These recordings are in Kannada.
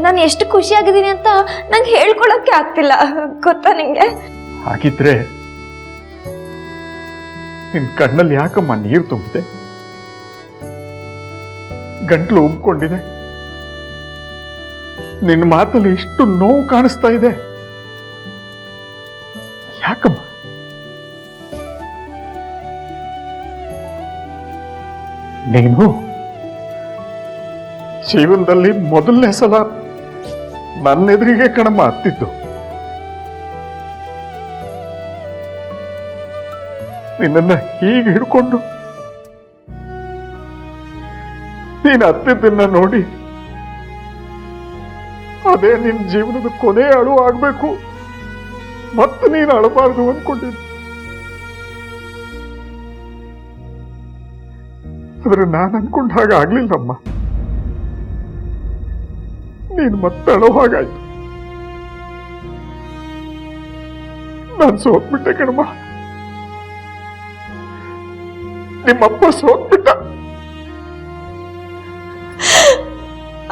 ನಾನು ಎಷ್ಟು ಖುಷಿಯಾಗಿದ್ದೀನಿ ಅಂತ ನಂಗೆ ಹೇಳ್ಕೊಳಕ್ಕೆ ಆಗ್ತಿಲ್ಲ, ಗೊತ್ತಾ ನಿಂಗೆ? ಹಾಗಿದ್ರೆ ನಿನ್ ಕಣ್ಣಲ್ಲಿ ಯಾಕಮ್ಮ ನೀರು ತುಂಬಿದೆ? ಗಂಟ್ಲು ಉಬ್ಕೊಂಡಿದೆ, ನಿನ್ನ ಮಾತಲ್ಲಿ ಇಷ್ಟು ನೋವು ಕಾಣಿಸ್ತಾ ಇದೆ, ಯಾಕಮ್ಮ? ನೀನು ಜೀವನದಲ್ಲಿ ಮೊದಲನೇ ಸಲ ನನ್ನೆದುರಿಗೆ ಕಣಮ್ಮ ಹತ್ತಿದ್ದು. ನಿನ್ನನ್ನ ಹೀಗೆ ಹಿಡ್ಕೊಂಡು ನೀನು ಹತ್ತಿದ್ದನ್ನ ನೋಡಿ ಅದೇ ನಿನ್ನ ಜೀವನದ ಕೊನೆ ಅಳು ಆಗ್ಬೇಕು, ಮತ್ತೆ ನೀನು ಅಳಬಾರ್ದು ಅಂದ್ಕೊಂಡಿದ್ದೆ. ಆದ್ರೆ ನಾನು ಅನ್ಕೊಂಡ ಹಾಗೆ ಆಗ್ಲಿಲ್ಲಮ್ಮ. ನೀನು ಮತ್ತೆ ಅಳೋ ಹಾಗಾಯ್ತು. ನಾನು ಸೋತ್ಬಿಟ್ಟೆ ಕಣಮ್ಮ. ನಿಮ್ಮಪ್ಪ ಸೋತ್ಬಿಟ್ಟ.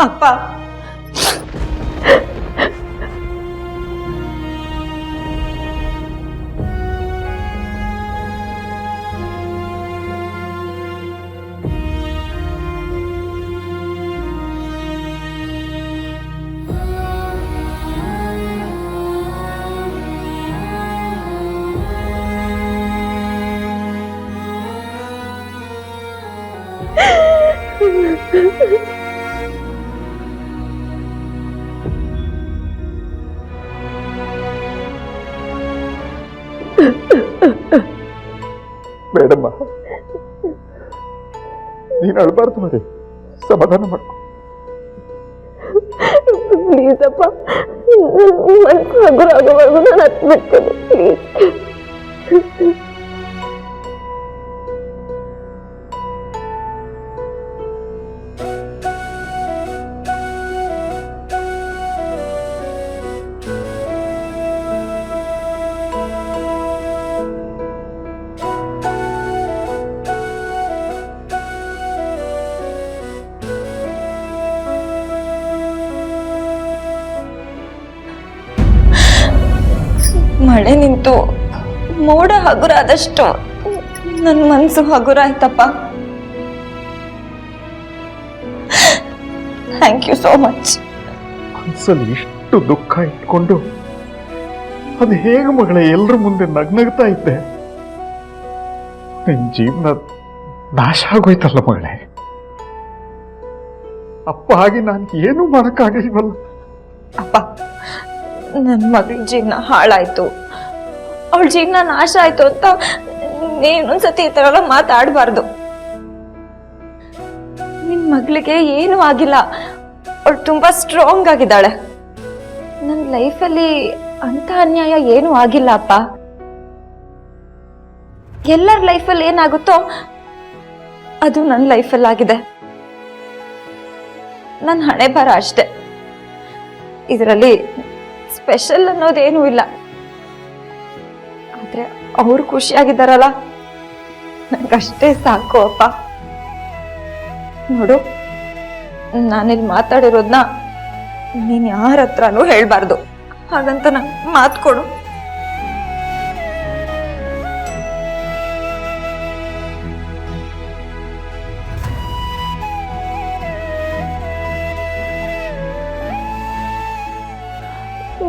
ಅಪ್ಪ, ಬೇಡಮ್ಮ, ನೀನು ಅಳಬಾರ್ದು ನೋಡಿ, ಸಮಾಧಾನ ಮಾಡ್ಕೊ. ಪ್ಲೀಸ್ ಅಪ್ಪ, ಮನಸ್ಸು ಹಗುರಾಗೋವರೆಗೂ ನಾನು ಹತ್ಬಿಡ್ತೇನೆ, ಪ್ಲೀಸ್. ಮಳೆ ನಿಂತು ಮೋಡ ಹಗುರಾದಷ್ಟು ನನ್ನ ಮನಸ್ಸು ಹಗುರಾಯ್ತಪ್ಪ. Thank you so much. ಮನಸ್ಸಲ್ಲಿ ಇಷ್ಟು ದುಃಖ ಇಟ್ಕೊಂಡು ಅದು ಹೇಗೆ ಮಗಳೇ ಎಲ್ಲರ ಮುಂದೆ ನಗ್ನಗ್ತಾ ಇದ್ದೆ? ನಿನ್ ಜೀವನ ನಾಶ ಆಗೋಯ್ತಲ್ಲ ಮಗಳೇ. ಅಪ್ಪ ಹಾಗೆ ನಾನು ಏನೂ ಮಾಡಕ್ಕಾಗಲಿಲ್ವಲ್ಲ. ಅಪ್ಪ, ನನ್ನ ಮಗಳ ಜೀವನ ಹಾಳಾಯ್ತು, ಅವಳ ಜೀವನ ನಾಶ ಆಯ್ತು ಅಂತ ನೀನೊಂದ್ಸತಿ ಈ ತರ ಎಲ್ಲ ಮಾತಾಡಬಾರ್ದು. ನಿನ್ ಮಗಳಿಗೆ ಏನೂ ಆಗಿಲ್ಲ, ಅವಳು ತುಂಬಾ ಸ್ಟ್ರಾಂಗ್ ಆಗಿದ್ದಾಳೆ. ನನ್ನ ಲೈಫಲ್ಲಿ ಅಂತ ಅನ್ಯಾಯ ಏನೂ ಆಗಿಲ್ಲ ಅಪ್ಪ. ಎಲ್ಲರ ಲೈಫಲ್ಲಿ ಏನಾಗುತ್ತೋ ಅದು ನನ್ನ ಲೈಫಲ್ಲಿ ಆಗಿದೆ. ನನ್ನ ಹಣೆ ಬರ ಅಷ್ಟೆ, ಇದರಲ್ಲಿ ಸ್ಪೆಷಲ್ ಅನ್ನೋದೇನೂ ಇಲ್ಲ. ಆದ್ರೆ ಅವ್ರು ಖುಷಿಯಾಗಿದ್ದಾರಲ್ಲ, ನಂಗಷ್ಟೇ ಸಾಕು ಅಪ್ಪ. ನೋಡು, ನಾನಿಲ್ಲಿ ಮಾತಾಡಿರೋದ್ನ ನೀನ್ ಯಾರ ಹತ್ರನೂ ಹೇಳ್ಬಾರ್ದು, ಹಾಗಂತ ನಂಗೆ ಮಾತು ಕೊಡು.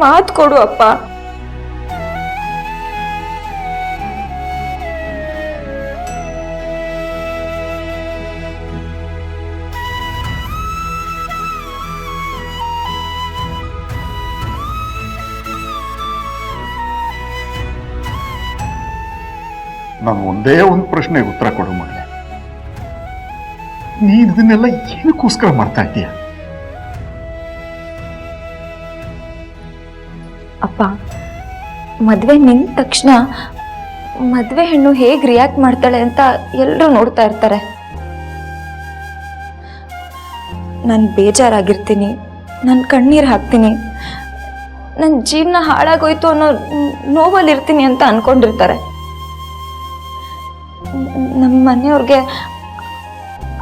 ಮಾತು ಕೊಡು ಅಪ್ಪ. ನಾನು ಒಂದೇ ಒಂದು ಪ್ರಶ್ನೆಗೆ ಉತ್ತರ ಕೊಡು ಮಗಳೇ. ನೀನ್ ಇದನ್ನೆಲ್ಲ ಏನಕ್ಕೋಸ್ಕರ ಮಾಡ್ತಾ ಇದ್ದೀಯ? ಅಪ್ಪ, ಮದ್ವೆ ನಿಂತ ತಕ್ಷಣ ಮದ್ವೆ ಹೆಣ್ಣು ಹೇಗೆ ರಿಯಾಕ್ಟ್ ಮಾಡ್ತಾಳೆ ಅಂತ ಎಲ್ಲರೂ ನೋಡ್ತಾ ಇರ್ತಾರೆ. ನಾನು ಬೇಜಾರಾಗಿರ್ತೀನಿ, ನಾನು ಕಣ್ಣೀರು ಹಾಕ್ತೀನಿ, ನನ್ನ ಜೀವನ ಹಾಳಾಗೋಯ್ತು ಅನ್ನೋ ನೋವಲ್ಲಿರ್ತೀನಿ ಅಂತ ಅನ್ಕೊಂಡಿರ್ತಾರೆ. ನಮ್ಮ ಮನೆಯವ್ರಿಗೆ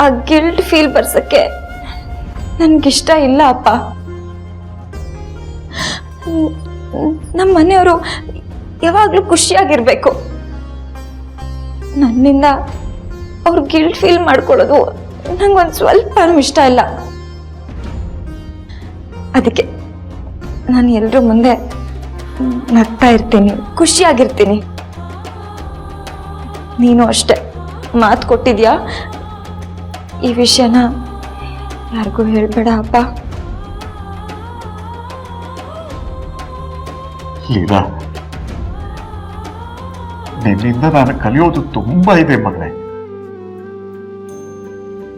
ಆ ಗಿಲ್ಟ್ ಫೀಲ್ ಬರ್ಸಕ್ಕೆ ನನ್ಗಿಷ್ಟ ಇಲ್ಲ ಅಪ್ಪ. ನಮ್ಮ ಮನೆಯವರು ಯಾವಾಗ್ಲೂ ಖುಷಿಯಾಗಿರ್ಬೇಕು. ನನ್ನಿಂದ ಅವ್ರು ಗಿಲ್ಟ್ ಫೀಲ್ ಮಾಡ್ಕೊಳ್ಳೋದು ನಂಗೊಂದು ಸ್ವಲ್ಪ ಇಷ್ಟ ಇಲ್ಲ. ಅದಕ್ಕೆ ನಾನು ಎಲ್ರ ಮುಂದೆ ನಗ್ತಾ ಇರ್ತೀನಿ, ಖುಷಿಯಾಗಿರ್ತೀನಿ. ನೀನು ಅಷ್ಟೆ ಮಾತು ಕೊಟ್ಟಿದ್ಯಾ, ಈ ವಿಷಯನ ಯಾರಿಗೂ ಹೇಳ್ಬೇಡ ಅಪ್ಪ. ಲೀಲಾ, ನಿನ್ನಿಂದ ನಾನು ಕಲಿಯೋದು ತುಂಬಾ ಇದೆ ಮಗಳೇ.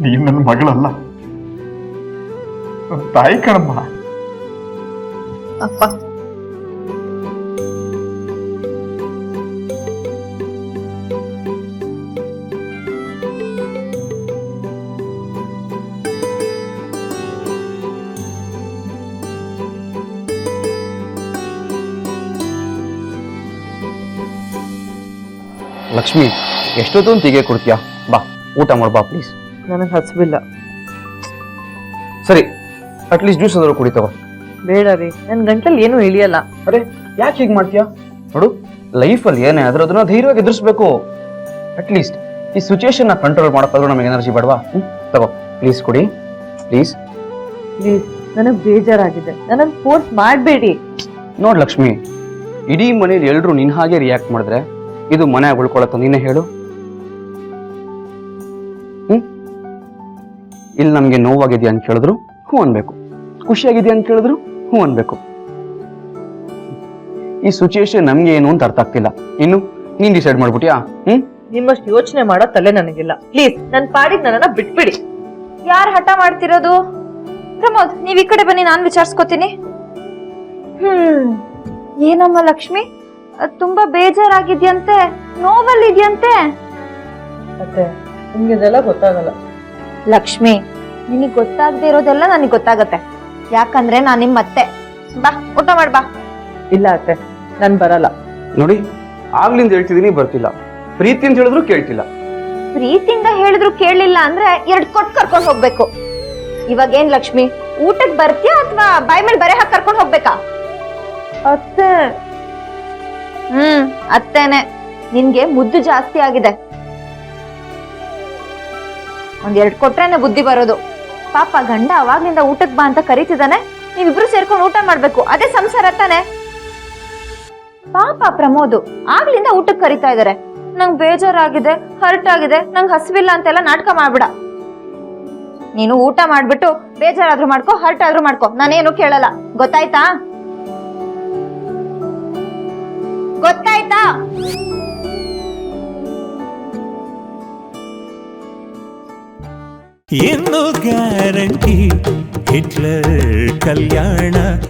ನೀನ್ ನನ್ನ ಮಗಳಲ್ಲ, ನನ್ನ ತಾಯಿ ಕಣಮ್ಮ. ಅಪ್ಪ, ಲಕ್ಷ್ಮಿ, ಎಷ್ಟೊತ್ತೊಂದು ತೆಗೆ ಕೊಡ್ತೀಯಾ? ಬಾ ಊಟ ಮಾಡು, ಬಾ ಪ್ಲೀಸ್. ನನಗೆ ಹಸಿವಿಲ್ಲ. ಸರಿ, ಅಟ್ಲೀಸ್ಟ್ ಜ್ಯೂಸ್ ಆದರೂ ಕುಡಿ ತಗೋ. ಬೇಡ ರೀ, ನನ್ನ ಗಂಟಲ್ಲಿ ಏನೂ ಇಳಿಯಲ್ಲ. ಅರೆ ಯಾಕೆ ಹೀಗೆ ಮಾಡ್ತೀಯಾ? ನೋಡು, ಲೈಫಲ್ಲಿ ಏನೇ ಆದ್ರೂ ಅದನ್ನ ಧೈರ್ಯವಾಗಿ ಎದುರಿಸ್ಬೇಕು. ಅಟ್ಲೀಸ್ಟ್ ಈ ಸಿಚುಯೇಷನ್ನ ಕಂಟ್ರೋಲ್ ಮಾಡೋಕ್ಕಾದ್ರೂ ನಮಗೆ ಎನರ್ಜಿ ಬೇಡವಾ? ತಗೋ ಪ್ಲೀಸ್, ಕುಡಿ ಪ್ಲೀಸ್. ಪ್ಲೀಸ್, ನನಗೆ ಬೇಜಾರಾಗಿದೆ, ನನಗೆ ಫೋರ್ಸ್ ಮಾಡಬೇಡಿ. ನೋಡ್ ಲಕ್ಷ್ಮಿ, ಇಡೀ ಮನೇಲಿ ಎಲ್ರು ನಿನ್ ಹಾಗೆ ರಿಯಾಕ್ಟ್ ಮಾಡಿದ್ರೆ ಇದು ಮನೆ ಉಳ್ಕೊಳತ್ತ? ನೀನೇ ಹೇಳು. ಇಲ್ಲಿ ನಮ್ಗೆ ನೋವಾಗಿದೆಯಾ ಅಂತ ಕೇಳಿದ್ರು ಹ್ಞೂ ಅನ್ಬೇಕು, ಖುಷಿಯಾಗಿದೆಯಾ ಅಂತ ಕೇಳಿದ್ರು ಹ್ಞೂ ಅನ್ಬೇಕು. ಈ ಸಿಚುಯೇಷನ್ ನಮ್ಗೆ ಏನು ಅಂತ ಅರ್ಥ ಆಗ್ತಿಲ್ಲ. ಇನ್ನು ನೀನ್ ಡಿಸೈಡ್ ಮಾಡ್ಬಿಟ್ಯಾ? ನಿಮ್ಮಷ್ಟು ಯೋಚನೆ ಮಾಡೋ ತಲೆ ನನಗಿಲ್ಲ. ಪ್ಲೀಸ್, ನನ್ನ ಪಾಡಿಗೆ ನನ್ನನ್ನ ಬಿಟ್ಬಿಡಿ. ಯಾರು ಹಠ ಮಾಡ್ತಿರೋದು? ಪ್ರಮೋದ್, ನೀವ್ ಈ ಕಡೆ ಬನ್ನಿ, ನಾನು ವಿಚಾರಿಸ್ಕೋತೀನಿ. ಏನಮ್ಮ ಲಕ್ಷ್ಮಿ, ತುಂಬಾ ಬೇಜಾರಾಗಿದ್ಯಂತೆ, ನೋವಲ್ಲಿದ್ಯಂತೆ. ಮತ್ತೆ ನಿಮ್ಗೆ ಇದೆಲ್ಲ ಗೊತ್ತಾಗಲ್ಲ. ಲಕ್ಷ್ಮಿ, ನಿನಗ್ ಗೊತ್ತಾಗದೆ ಇರೋದೆಲ್ಲ ನನಗ್ ಗೊತ್ತಾಗತ್ತೆ. ಯಾಕಂದ್ರೆ ನಾನ್ ನಿಮ್ ಅತ್ತೆ. ಬಾ ಊಟ ಮಾಡ್ ಬಾ. ಇಲ್ಲ ಅತ್ತೆ, ನಾನು ಬರಲ್ಲ. ನೋಡಿ, ಆಗ್ಲಿಂದ ಹೇಳ್ತಿದೀನಿ, ಬರ್ತಿಲ್ಲ. ಪ್ರೀತಿ ಅಂತ ಹೇಳಿದ್ರು ಕೇಳ್ತಿಲ್ಲ. ಪ್ರೀತಿಯಿಂದ ಹೇಳಿದ್ರು ಕೇಳಲಿಲ್ಲ ಅಂದ್ರೆ 2 ಕೊಟ್ಟು ಕರ್ಕೊಂಡು ಹೋಗ್ಬೇಕು. ಇವಾಗ ಏನ್ ಲಕ್ಷ್ಮಿ, ಊಟಕ್ಕೆ ಬರ್ತೀಯಾ ಅಥವಾ ಬಾಯಿ ಮೇಲೆ ಬರೆ ಹಾಕಿ ಕರ್ಕೊಂಡು ಹೋಗ್ಬೇಕಾ? ಅತ್ತೆ, ಅತ್ತೇನೆ. ನಿನ್ಗೆ ಮುದ್ದು ಜಾಸ್ತಿ ಆಗಿದೆ. 1-2 ಕೊಟ್ರೇನೆ ಬುದ್ಧಿ ಬರೋದು. ಪಾಪ ಗಂಡ ಅವಾಗ್ಲಿಂದ ಊಟಕ್ಕೆ ಬಾ ಅಂತ ಕರೀತಿದ್ದಾನೆ, ನೀವಿಬ್ರು ಸೇರ್ಕೊಂಡು ಊಟ ಮಾಡ್ಬೇಕು. ಅದೇ ಸಂಸಾರ ತಾನೆ. ಪಾಪ ಪ್ರಮೋದು ಆಗ್ಲಿಂದ ಊಟಕ್ಕೆ ಕರೀತಾ ಇದಾರೆ. ನಂಗ್ ಬೇಜಾರಾಗಿದೆ, ಹರ್ಟ್ ಆಗಿದೆ, ನಂಗ್ ಹಸಿವಿಲ್ಲ ಅಂತೆಲ್ಲ ನಾಟಕ ಮಾಡ್ಬಿಡ. ನೀನು ಊಟ ಮಾಡ್ಬಿಟ್ಟು ಬೇಜಾರಾದ್ರೂ ಮಾಡ್ಕೋ, ಹರ್ಟ್ ಆದ್ರೂ ಮಾಡ್ಕೋ, ನಾನೇನು ಕೇಳಲ್ಲ. ಗೊತ್ತಾಯ್ತಾ? ಗೊತ್ತಾಯ್ತಾ? ಏನು ಗ್ಯಾರಂಟಿ ಹಿಟ್ಲರ್ ಕಲ್ಯಾಣ